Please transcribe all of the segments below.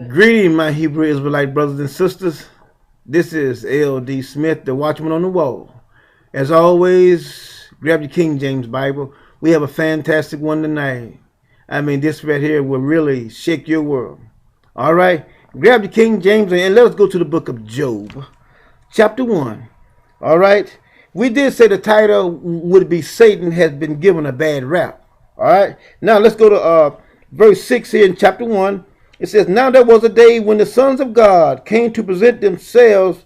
Greeting, my Hebrew Israelite brothers and sisters. This is L.D. Smith, the Watchman on the wall. As always, grab your King James Bible. We have a fantastic one tonight. I mean, this right here will really shake your world. All right, grab your King James and let us go to the book of Job, chapter 1. All right, we did say the title would be Satan has been given a bad rap. All right, now let's go to verse 6 here in chapter 1. It says, now there was a day when the sons of God came to present themselves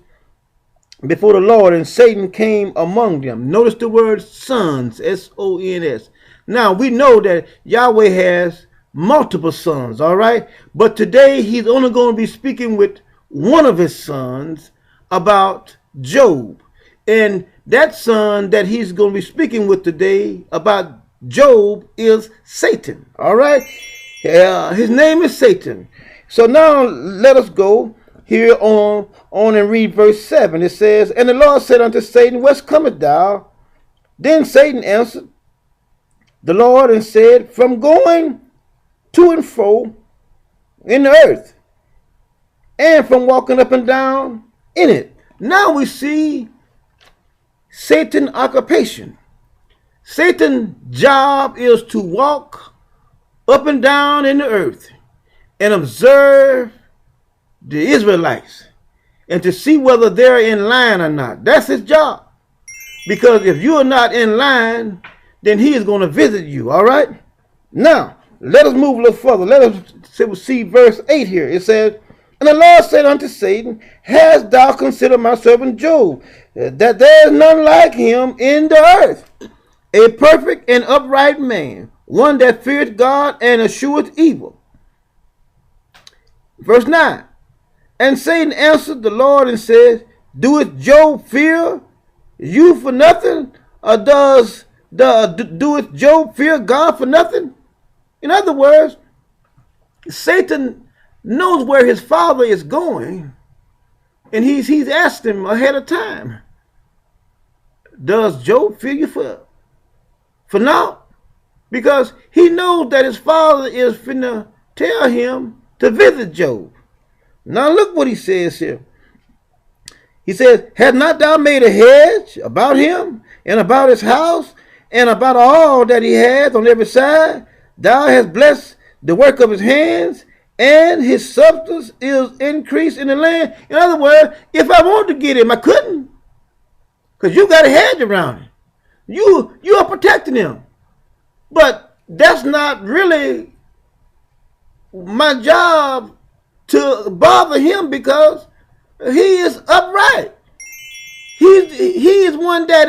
before the Lord, and Satan came among them. Notice the word sons, S-O-N-S. Now we know that Yahweh has multiple sons, all right? But today he's only going to be speaking with one of his sons about Job. And that son that he's going to be speaking with today about Job is Satan, all right? His name is Satan. So now let us go here on and read verse 7. It says, and the Lord said unto Satan, whence comest thou? Then Satan answered the Lord and said, from going to and fro in the earth, and from walking up and down in it. Now we see Satan's occupation. Satan's job is to walk up and down in the earth and observe the Israelites and to see whether they're in line or not. That's his job. Because if you are not in line, then he is going to visit you. All right? Now, let us move a little further. Let us see verse 8 here. It says, and the Lord said unto Satan, hast thou considered my servant Job, that there is none like him in the earth, a perfect and upright man, one that feareth God and escheweth evil. Verse 9. And Satan answered the Lord and said, doeth Job fear you for nothing? Or doeth Job fear God for nothing? In other words, Satan knows where his father is going, and he's asked him ahead of time, does Job fear you for naught? Because he knows that his father is finna tell him to visit Job. Now look what he says here. He says, hast not thou made a hedge about him and about his house and about all that he hath on every side? Thou hast blessed the work of his hands, and his substance is increased in the land. In other words, if I wanted to get him, I couldn't. Because you got a hedge around him. You are protecting him. But that's not really my job to bother him, because he is upright. He is one that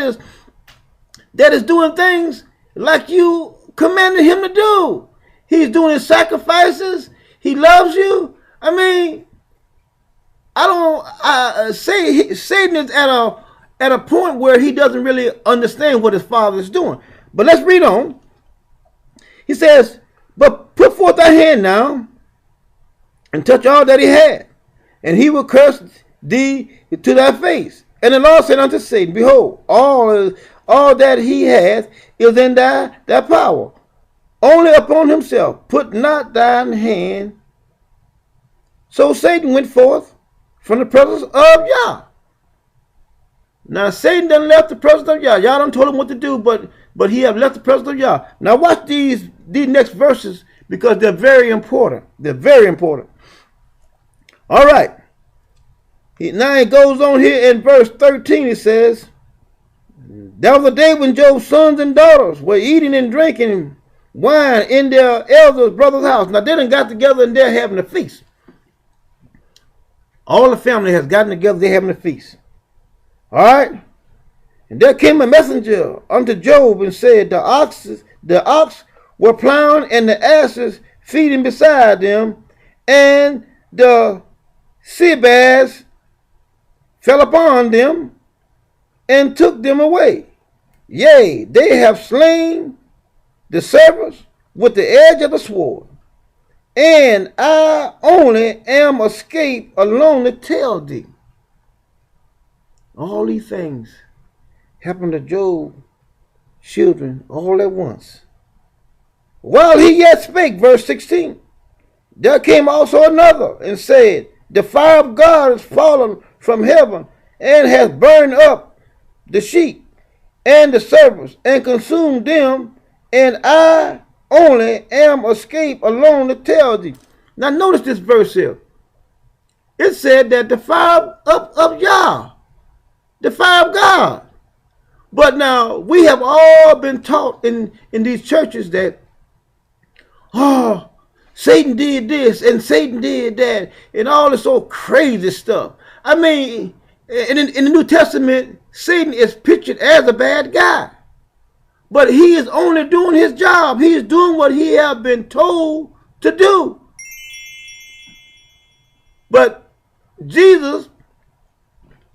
is doing things like you commanded him to do. He's doing his sacrifices. He loves you. I mean, say Satan is at a point where he doesn't really understand what his father is doing. But let's read on. He says, but put forth thy hand now and touch all that he had, and he will curse thee to thy face. And the Lord said unto Satan, behold, all that he hath is in thy power. Only upon himself put not thine hand. So Satan went forth from the presence of Yah. Now Satan done left the presence of Yah. Yah done told him what to do, but he have left the presence of Yah. Now watch these next verses, because they're very important. They're very important. All right. Now it goes on here in verse 13. It says, there was a day when Job's sons and daughters were eating and drinking wine in their eldest brother's house. Now they done got together and they're having a feast. All the family has gotten together. They're having a feast. All right. And there came a messenger unto Job and said, the ox were plowing and the asses feeding beside them, and the Sibas fell upon them and took them away. Yea, they have slain the servants with the edge of the sword, and I only am escaped alone to tell thee. All these things happened to Job's children all at once. While he yet spake, verse 16, There came also another and said, the fire of God is fallen from heaven and has burned up the sheep and the servants and consumed them, and I only am escaped alone to tell thee. Now notice this verse here. It said that the fire of Yah, the fire of God. But now we have all been taught in these churches that, oh, Satan did this and Satan did that and all this old crazy stuff. I mean, in the New Testament, Satan is pictured as a bad guy. But he is only doing his job. He is doing what he has been told to do. But Jesus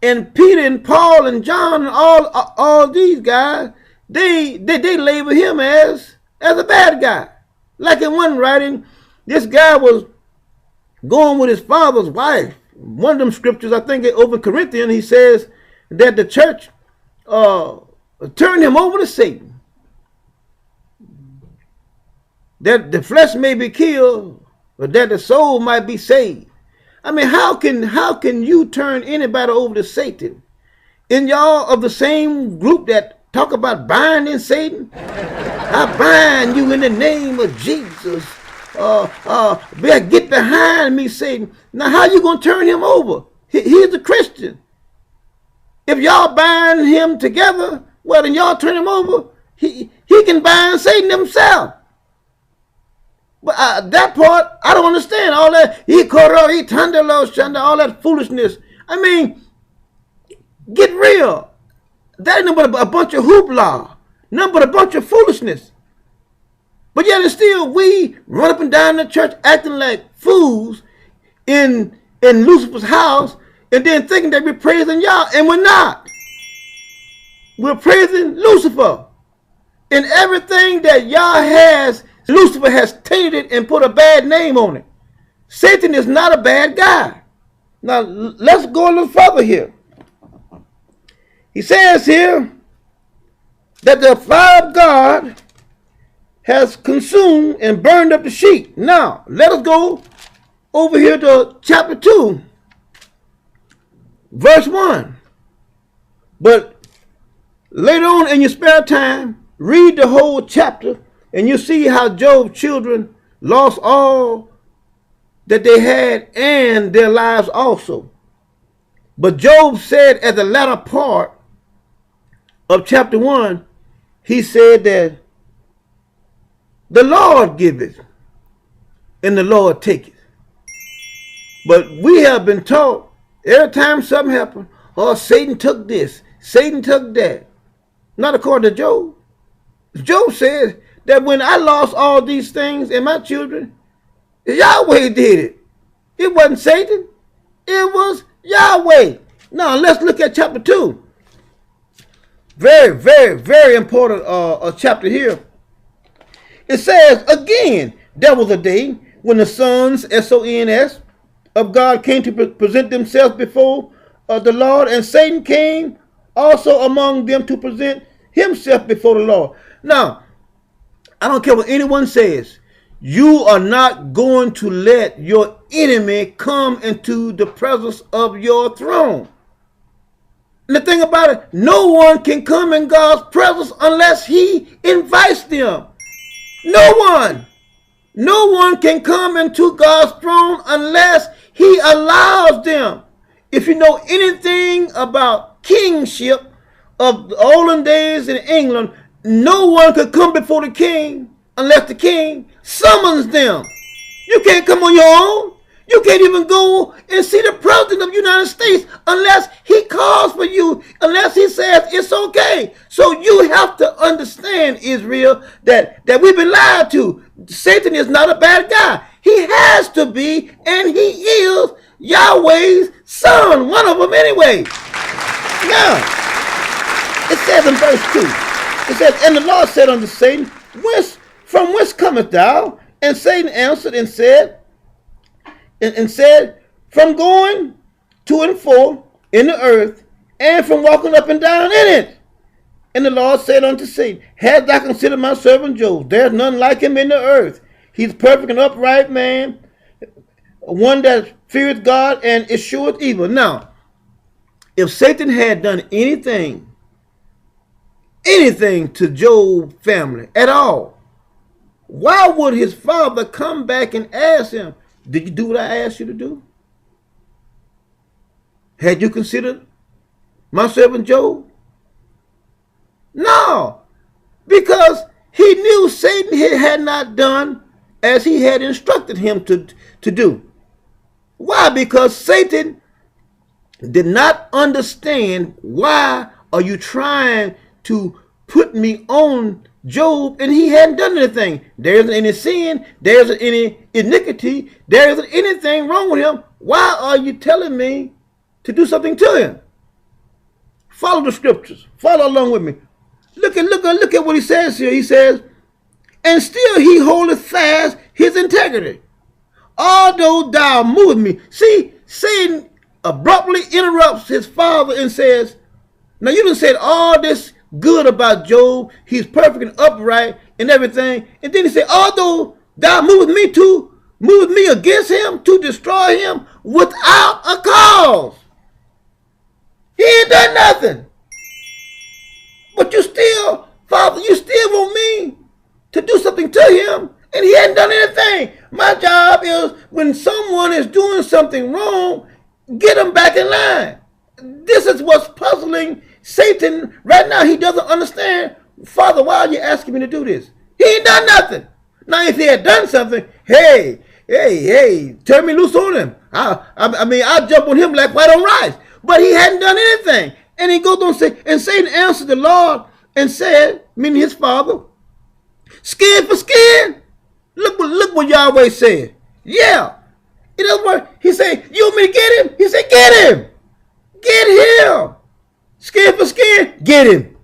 and Peter and Paul and John and all these guys, they label him as a bad guy. Like in one writing, this guy was going with his father's wife. One of them scriptures, I think over Corinthians, he says that the church turned him over to Satan, that the flesh may be killed, but that the soul might be saved. I mean, how can you turn anybody over to Satan? And y'all of the same group that talk about binding Satan, I bind you in the name of Jesus. Get behind me, Satan. Now, how you gonna turn him over? He's a Christian. If y'all bind him together, well, then y'all turn him over. He can bind Satan himself. But that part, I don't understand. All that, all that foolishness. I mean, get real. That ain't nothing but a bunch of hoopla. Nothing but a bunch of foolishness. But yet and still, we run up and down the church acting like fools in Lucifer's house and then thinking that we're praising Yah, and we're not. We're praising Lucifer. And everything that Yah has, Lucifer has tainted it and put a bad name on it. Satan is not a bad guy. Now, let's go a little further here. He says here that the fire of God has consumed and burned up the sheep. Now, let us go over here to chapter 2, verse 1. But later on in your spare time, read the whole chapter, and you see how Job's children lost all that they had and their lives also. But Job said at the latter part of chapter 1, he said that the Lord giveth and the Lord taketh. But we have been taught every time something happened, oh, Satan took this, Satan took that. Not according to Job. Job says that when I lost all these things and my children, Yahweh did it. It wasn't Satan. It was Yahweh. Now let's look at chapter 2. Very, very, very important chapter here. It says, again, there was a day when the sons, S-O-N-S, of God came to present themselves before the Lord, and Satan came also among them to present himself before the Lord. Now, I don't care what anyone says. You are not going to let your enemy come into the presence of your throne. And the thing about it, no one can come in God's presence unless he invites them. No one. No one can come into God's throne unless he allows them. If you know anything about kingship of the olden days in England, no one could come before the king unless the king summons them. You can't come on your own. You can't even go and see the president of the United States unless he calls for you, unless he says it's okay. So you have to understand, Israel, that we've been lied to. Satan is not a bad guy. He has to be, and he is Yahweh's son, one of them anyway. Now, it says in verse 2, it says, and the Lord said unto Satan, from whence comest thou? And Satan answered and said, from going to and fro in the earth, and from walking up and down in it. And the Lord said unto Satan, hast thou considered my servant Job? There is none like him in the earth. He's perfect and upright man, one that feareth God and escheweth evil. Now, if Satan had done anything to Job's family at all, why would his father come back and ask him, did you do what I asked you to do? Had you considered my servant Job? No, because he knew Satan had not done as he had instructed him to do. Why? Because Satan did not understand, why are you trying to put me on Job, and he hadn't done anything. There isn't any sin, there isn't any iniquity, there isn't anything wrong with him. Why are you telling me to do something to him? Follow the scriptures. Follow along with me. Look at what he says here. He says, and still he holdeth fast his integrity, although thou movest me. See, Satan abruptly interrupts his father and says, now you done said all this good about Job, he's perfect and upright and everything, and then he said, although thou movest me against him to destroy him without a cause. He ain't done nothing. But you still, Father, you still want me to do something to him, and he hadn't done anything. My job is, when someone is doing something wrong, get them back in line. This is what's puzzling Satan right now. He doesn't understand, Father, why are you asking me to do this? He ain't done nothing. Now, if he had done something, hey, turn me loose on him. I'll jump on him like white on rice. But he hadn't done anything. And he goes on to say, and Satan answered the Lord and said, meaning his father, skin for skin. Look what Yahweh said. Yeah. It doesn't work. He said, you want me to get him? He said, get him. Get him. Skin for skin, get him.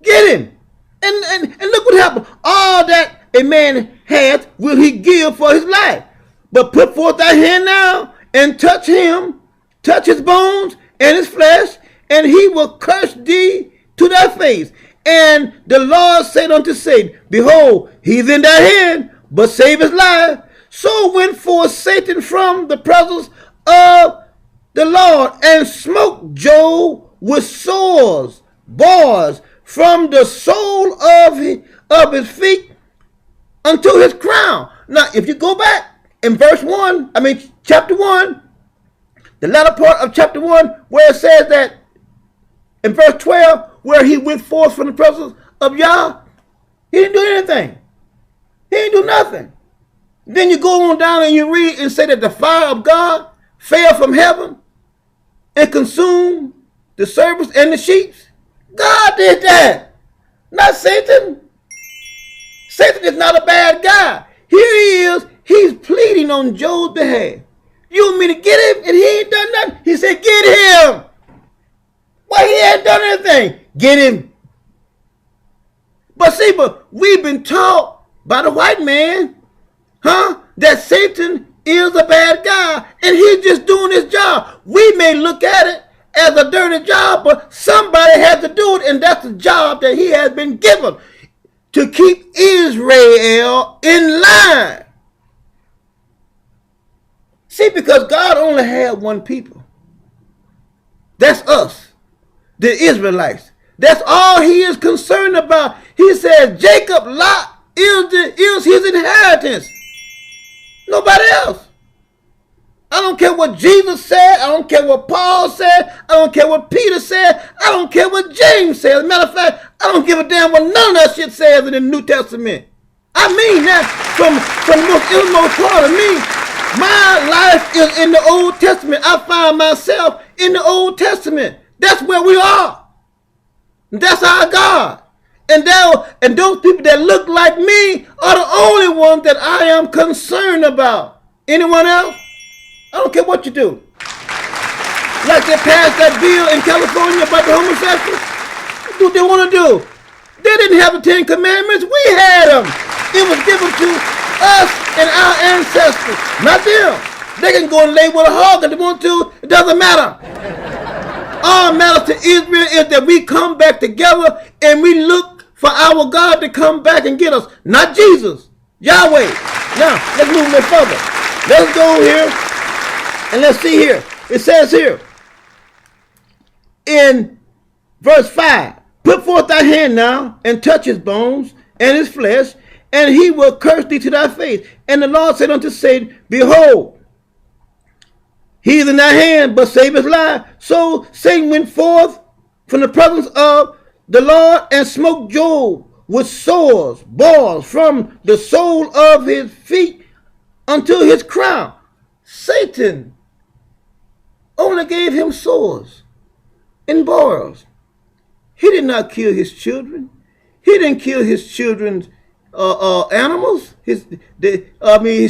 Get him. And look what happened. All that a man hath will he give for his life. But put forth thy hand now and touch him, touch his bones and his flesh, and he will curse thee to thy face. And the Lord said unto Satan, behold, he's in thy hand, but save his life. So went forth Satan from the presence of the Lord and smote Job with sores, bars, from the sole of his feet unto his crown. Now, if you go back in chapter 1, the latter part of chapter 1, where it says that in verse 12, where he went forth from the presence of Yah, he didn't do anything. He didn't do nothing. Then you go on down and you read and say that the fire of God fell from heaven and consumed the servants and the sheep. God did that, not Satan. Satan is not a bad guy. Here he is. He's pleading on Job's behalf. You want me to get him? And he ain't done nothing. He said, get him. Why, he ain't done anything. Get him. But we've been taught by the white man, that Satan is a bad guy and he's just doing his job. We may look at it as a dirty job, but somebody has to do it, and that's the job that he has been given, to keep Israel in line. See, because God only had one people. That's us, the Israelites. That's all he is concerned about. He said Jacob lot is his inheritance. Nobody else. I don't care what Jesus said. I don't care what Paul said. I don't care what Peter said. I don't care what James said. As a matter of fact, I don't give a damn what none of that shit says in the New Testament. I mean that from the most innermost part of me. My life is in the Old Testament. I find myself in the Old Testament. That's where we are. That's our God. And those people that look like me are the only ones that I am concerned about. Anyone else? I don't care what you do. Like they passed that bill in California about the homosexuals. What they want to do? They didn't have the 10 Commandments. We had them. It was given to us and our ancestors, not them. They can go and lay with a hog if they want to. It doesn't matter. All that matters to Israel is that we come back together and we look for our God to come back and get us, not Jesus, Yahweh. Now, let's move a little further. Let's go here and let's see here. It says here in verse 5, put forth thy hand now and touch his bones and his flesh, and he will curse thee to thy face. And the Lord said unto Satan, behold, he is in thy hand, but save his life. So Satan went forth from the presence of the Lord and smote Job with sores, boils from the sole of his feet unto his crown. Satan only gave him sores and boils. He did not kill his children. He didn't kill his children's animals, his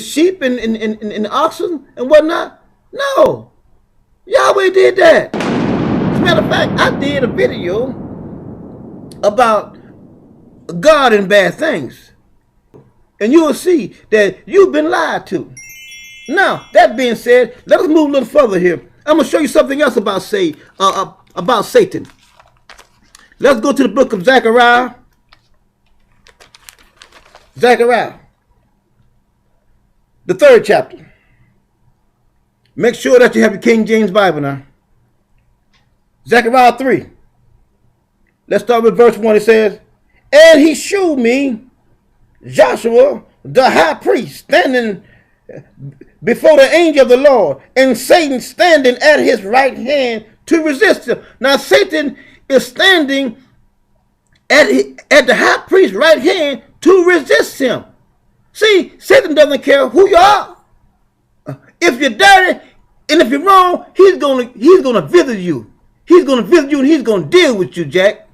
sheep and oxen and whatnot. No, Yahweh did that. As a matter of fact, I did a video about God and bad things, and you will see that you've been lied to. Now, that being said, let us move a little further here. I'm going to show you something else about Satan. Let's go to the book of Zechariah. Zechariah, the 3rd chapter. Make sure that you have your King James Bible now. Zechariah 3. Let's start with verse 1. It says, and he shewed me Joshua the high priest standing before the angel of the Lord, and Satan standing at his right hand to resist him. Now Satan is standing at the high priest's right hand to resist him. See, Satan doesn't care who you are. If you're dirty and if you're wrong, he's gonna visit you. He's gonna visit you and he's gonna deal with you, Jack.